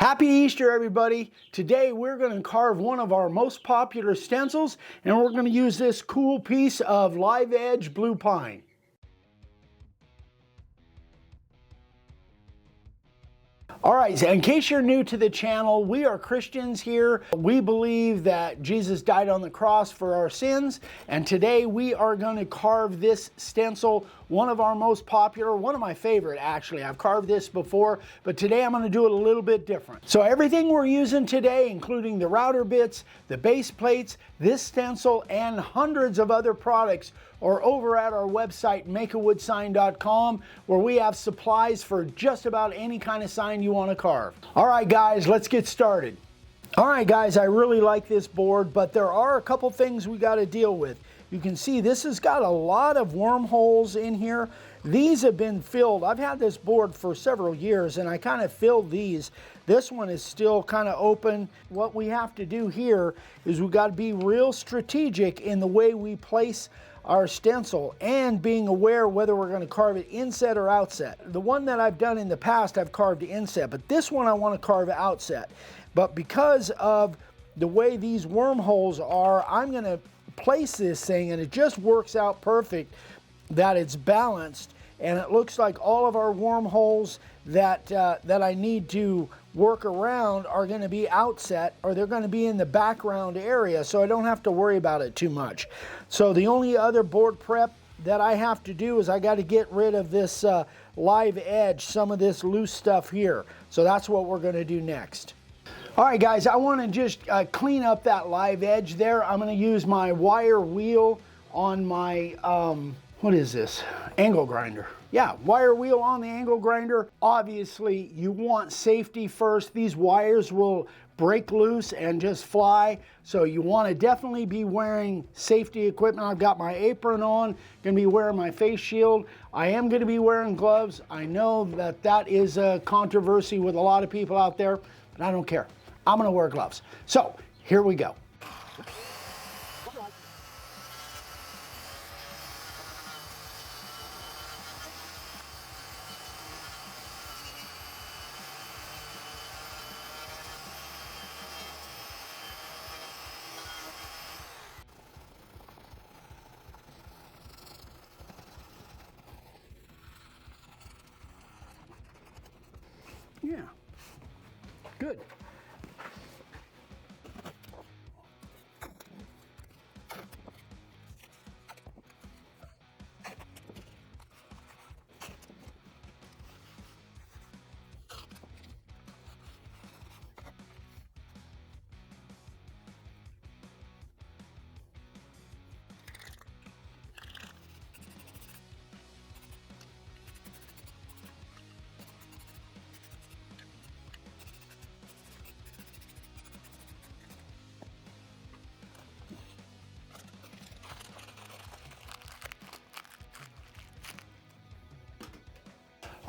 Happy Easter, everybody. Today we're going to carve one of our most popular stencils, and we're going to use this cool piece of live edge blue pine. All right, so in case you're new to the channel, we are Christians here. We believe that Jesus died on the cross for our sins, and today we are going to carve this stencil, one of our most popular, one of my favorite actually. I've carved this before, but today I'm going to do it a little bit different. So everything we're using today, including the router bits, the base plates, this stencil, and hundreds of other products, are over at our website, makeawoodsign.com, where we have supplies for just about any kind of sign you want to carve. All right, guys, let's get started. All right, guys, I really like this board, but there are a couple things we got to deal with. You can see this has got a lot of wormholes in here. These have been filled. I've had this board for several years, and I kind of filled these. This one is still kind of open. What we have to do here is we've got to be real strategic in the way we place our stencil and being aware whether we're going to carve it inset or outset. The one that I've done in the past, I've carved inset, but this one I want to carve outset. But because of the way these wormholes are, I'm going to place this thing, and it just works out perfect that it's balanced, and it looks like all of our wormholes that I need to work around are going to be outset, or they're going to be in the background area, so I don't have to worry about it too much. So the only other board prep that I have to do is I got to get rid of this live edge, some of this loose stuff here. So that's what we're going to do next. All right, guys, I want to just clean up that live edge there. I'm going to use my wire wheel on my, what is this? Angle grinder. Yeah, wire wheel on the angle grinder. Obviously, you want safety first. These wires will break loose and just fly. So you want to definitely be wearing safety equipment. I've got my apron on, going to be wearing my face shield. I am going to be wearing gloves. I know that that is a controversy with a lot of people out there, but I don't care. I'm going to wear gloves. So here we go. Yeah, good.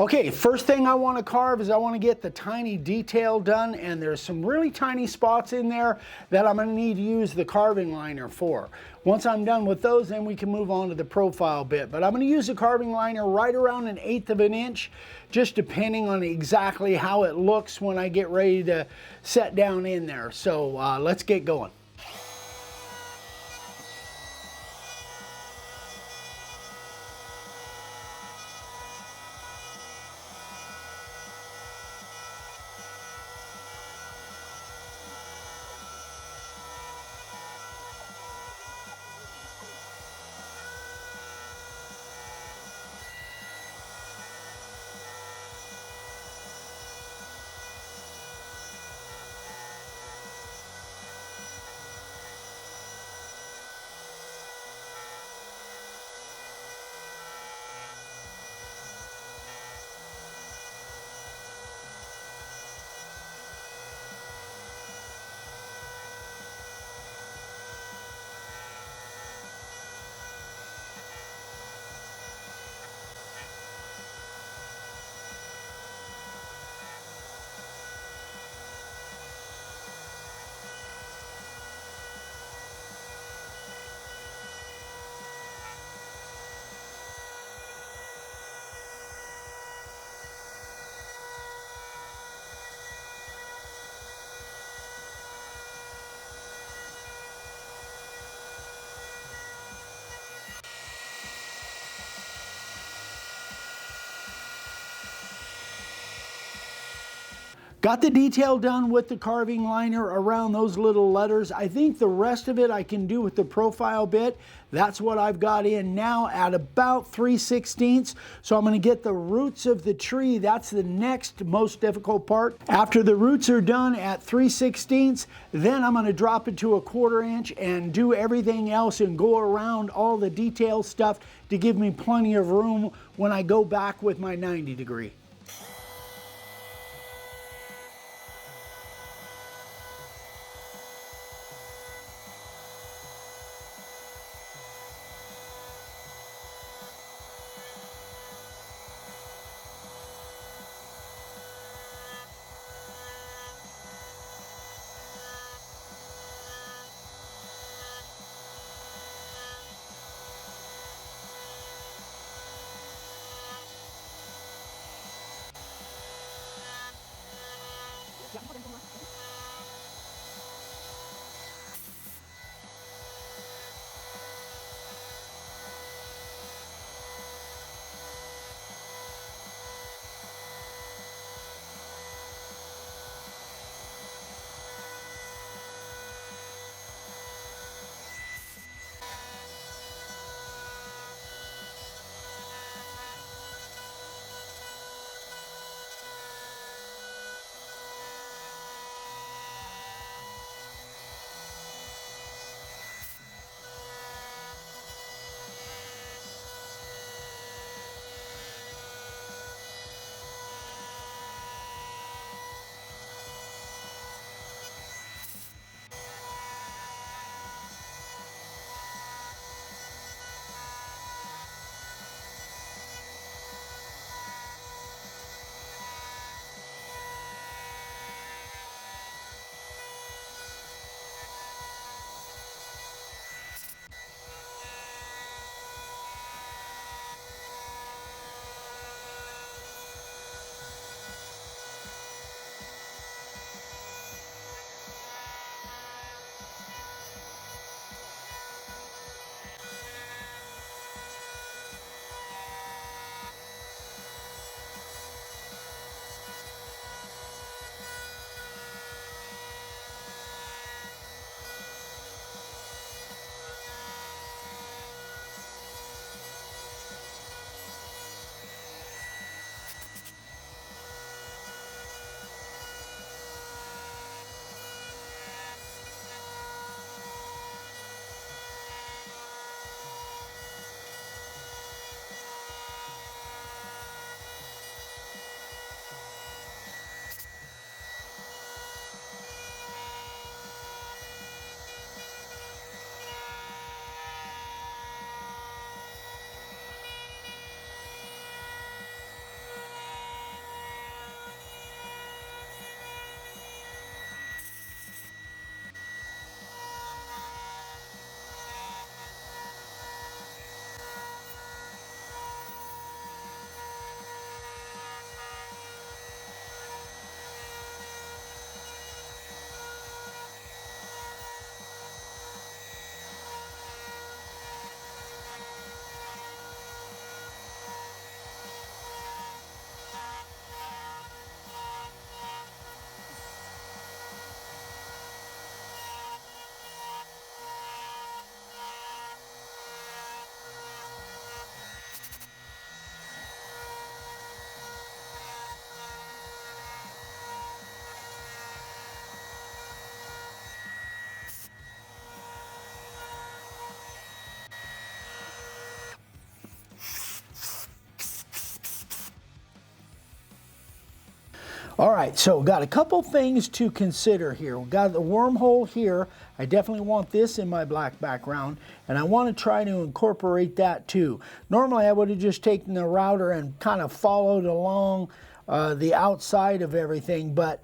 Okay, first thing I want to carve is I want to get the tiny detail done, and there's some really tiny spots in there that I'm going to need to use the carving liner for. Once I'm done with those, then we can move on to the profile bit. But I'm going to use the carving liner right around 1/8 of an inch, just depending on exactly how it looks when I get ready to set down in there. So let's get going. Got the detail done with the carving liner around those little letters. I think the rest of it I can do with the profile bit. That's what I've got in now at about 3/16. So I'm going to get the roots of the tree. That's the next most difficult part. After the roots are done at 3/16, then I'm going to drop it to a 1/4 inch and do everything else and go around all the detail stuff to give me plenty of room when I go back with my 90 degree. All right, so got a couple things to consider here. We've got the wormhole here. I definitely want this in my black background, and I want to try to incorporate that too. Normally I would have just taken the router and kind of followed along the outside of everything, but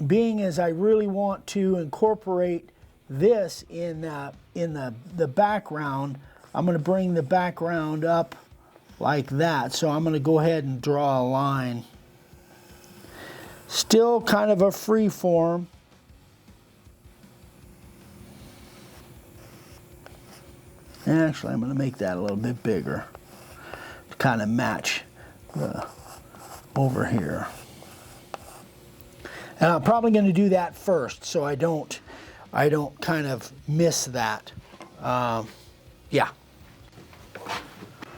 being as I really want to incorporate this in the background, I'm going to bring the background up like that. So I'm going to go ahead and draw a line. Still kind of a free form. And actually, I'm going to make that a little bit bigger to kind of match over here. And I'm probably going to do that first so I don't kind of miss that. Yeah.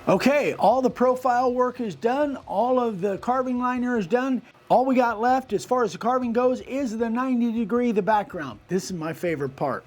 Okay, all the profile work is done. All of the carving liner is done. All we got left as far as the carving goes is the 90-degree, the background. This is my favorite part.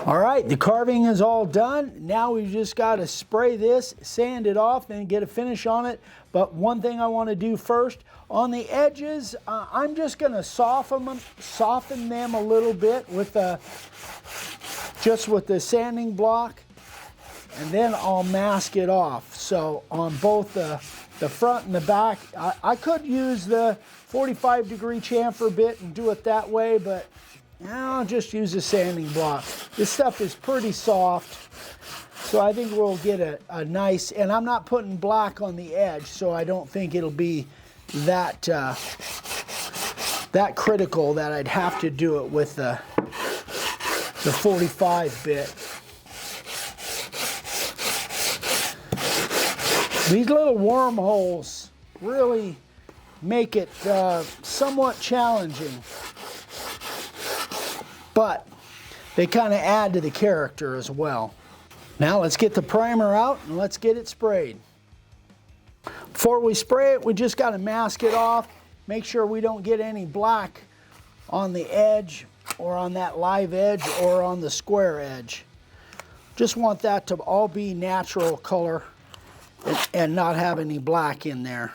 All right, the carving is all done. Now we've just got to spray this, sand it off, and get a finish on it. But one thing I want to do first, on the edges, I'm just going to soften them a little bit with just with the sanding block, and then I'll mask it off. So on both the front and the back, I could use the 45-degree chamfer bit and do it that way, but I'll just use a sanding block. This stuff is pretty soft, so I think we'll get a nice, and I'm not putting black on the edge, so I don't think it'll be that that critical that I'd have to do it with the 45 bit. These little wormholes really make it somewhat challenging, but they kind of add to the character as well. Now let's get the primer out and let's get it sprayed. Before we spray it, we just got to mask it off. Make sure we don't get any black on the edge or on that live edge or on the square edge. Just want that to all be natural color and not have any black in there.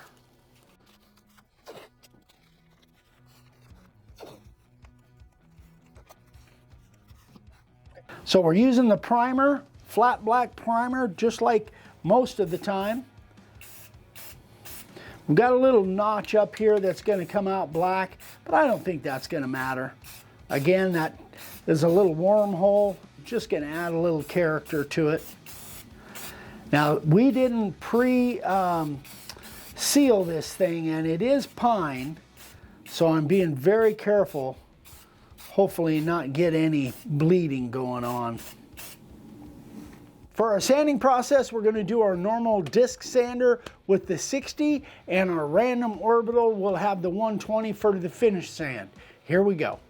So we're using the primer, flat black primer, just like most of the time. We've got a little notch up here that's going to come out black, but I don't think that's going to matter. Again, there's a little wormhole, just going to add a little character to it. Now, we didn't pre-seal this thing, and it is pine, so I'm being very careful. Hopefully not get any bleeding going on. For our sanding process, we're going to do our normal disc sander with the 60, and our random orbital will have the 120 for the finish sand. Here we go.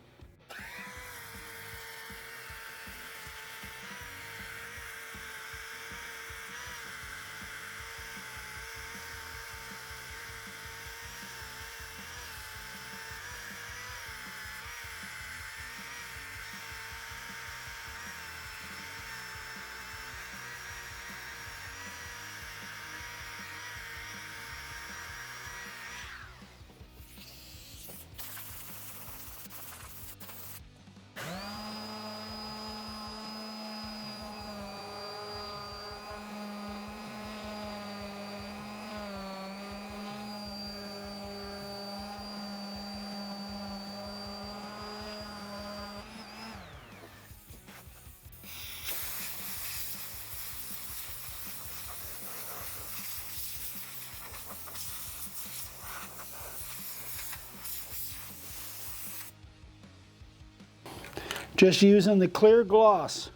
Just using the clear gloss.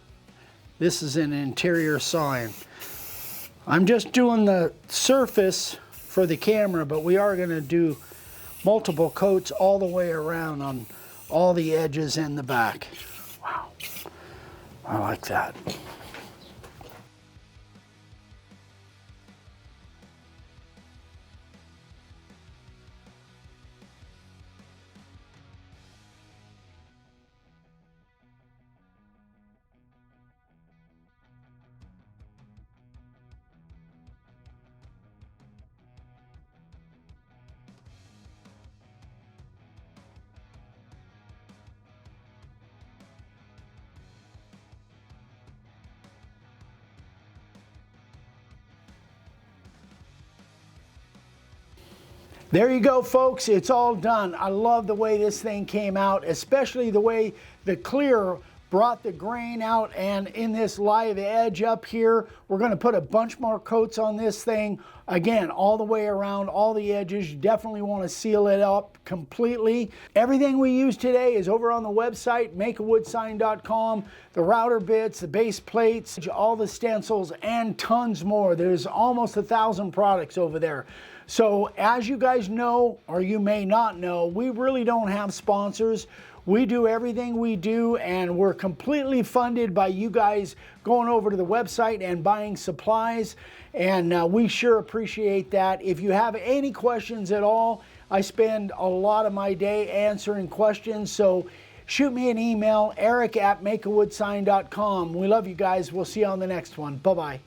This is an interior sign. I'm just doing the surface for the camera, but we are going to do multiple coats all the way around on all the edges in the back. Wow, I like that. There you go, folks. It's all done. I love the way this thing came out, especially the way the clear brought the grain out, and in this live edge up here, we're going to put a bunch more coats on this thing. Again, all the way around, all the edges. You definitely want to seal it up completely. Everything we use today is over on the website, makeawoodsign.com. The router bits, the base plates, all the stencils, and tons more. There's almost 1,000 products over there. So as you guys know, or you may not know, we really don't have sponsors. We do everything we do, and we're completely funded by you guys going over to the website and buying supplies, and we sure appreciate that. If you have any questions at all, I spend a lot of my day answering questions, so shoot me an email, eric@makeawoodsign.com. We love you guys. We'll see you on the next one. Bye-bye.